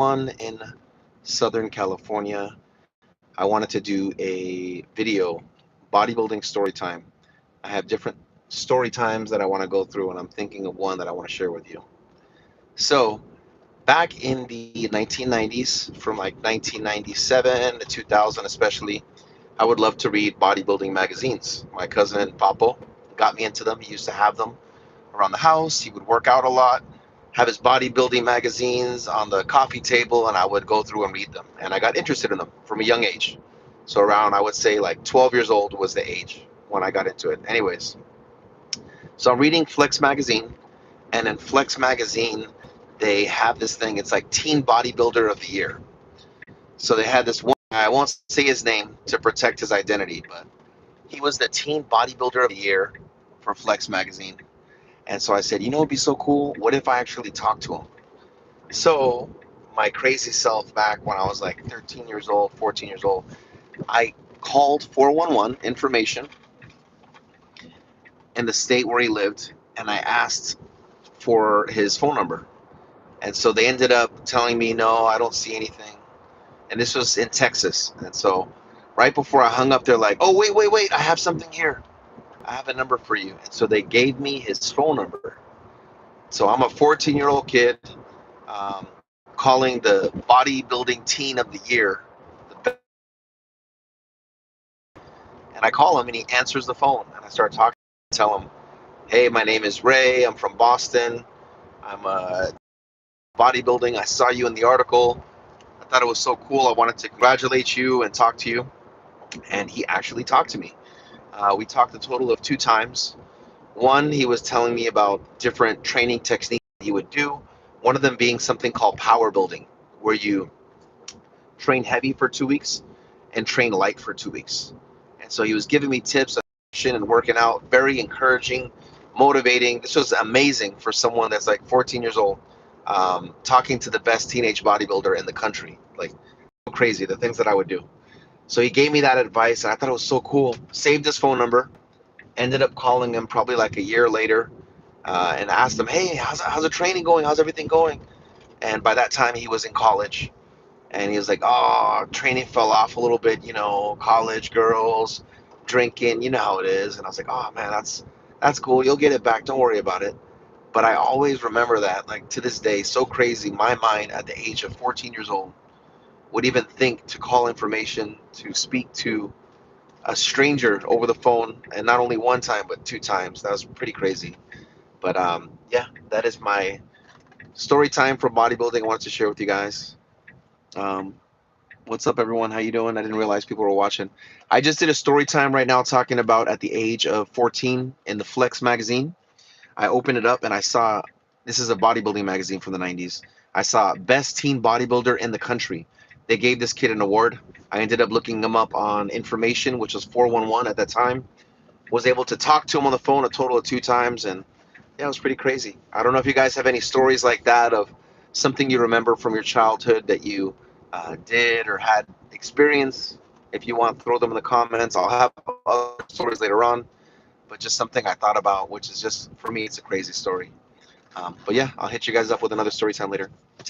one in Southern California. I wanted to do a video, bodybuilding story time. I have different story times that I want to go through, and I'm thinking of one that I want to share with you. So, back in the 1990s, from like 1997 to 2000 especially, I would love to read bodybuilding magazines. My cousin Papo got me into them. He used to have them around the house. He would work out a lot, have his bodybuilding magazines on the coffee table, and I would go through and read them. And I got interested in them from a young age. So around, I would say like 12 years old was the age when I got into it. Anyways, so I'm reading Flex magazine, and in Flex magazine, they have this thing. It's like Teen Bodybuilder of the Year. So they had this one guy. I won't say his name to protect his identity, but he was the Teen Bodybuilder of the Year for Flex magazine. And so I said, you know, it'd be so cool. What if I actually talked to him? So my crazy self back when I was like 13 years old, 14 years old, I called 411 information in the state where he lived, and I asked for his phone number. And so they ended up telling me, no, I don't see anything. And this was in Texas. And so right before I hung up, they're like, oh, wait, I have something here. I have a number for you. And so they gave me his phone number. So I'm a 14-year-old kid calling the bodybuilding teen of the year. And I call him and he answers the phone. And I start talking, tell him, hey, my name is Ray. I'm from Boston. I'm bodybuilding. I saw you in the article. I thought it was so cool. I wanted to congratulate you and talk to you. And he actually talked to me. We talked a total of 2 times. One, he was telling me about different training techniques he would do. One of them being something called power building, where you train heavy for 2 weeks and train light for 2 weeks. And so he was giving me tips on and working out, very encouraging, motivating. This was amazing for someone that's like 14 years old, talking to the best teenage bodybuilder in the country. Like, so crazy, the things that I would do. So he gave me that advice, and I thought it was so cool. Saved his phone number, ended up calling him probably like a year later, and asked him, hey, how's the training going? How's everything going? And by that time, he was in college. And he was like, oh, training fell off a little bit, college girls, drinking, you know how it is. And I was like, oh man, that's cool. You'll get it back. Don't worry about it. But I always remember that, like to this day, so crazy. My mind at the age of 14 years old would even think to call information to speak to a stranger over the phone, and not only one time but 2 times. That was pretty crazy. But yeah, that is my story time for bodybuilding. I wanted to share with you guys. Um, What's up, everyone? How you doing? I didn't realize people were watching. I just did a story time right now talking about at the age of 14 in the Flex magazine. I opened it up and I saw this is a bodybuilding magazine from the 90s. I saw best teen bodybuilder in the country. They gave this kid an award. I ended up looking him up on information, which was 411 at that time. Was able to talk to him on the phone a total of 2 times, and yeah, it was pretty crazy. I don't know if you guys have any stories like that of something you remember from your childhood that you did or had experience. If you want, throw them in the comments. I'll have other stories later on, but just something I thought about, which is just for me, it's a crazy story. But yeah, I'll hit you guys up with another story time later. Take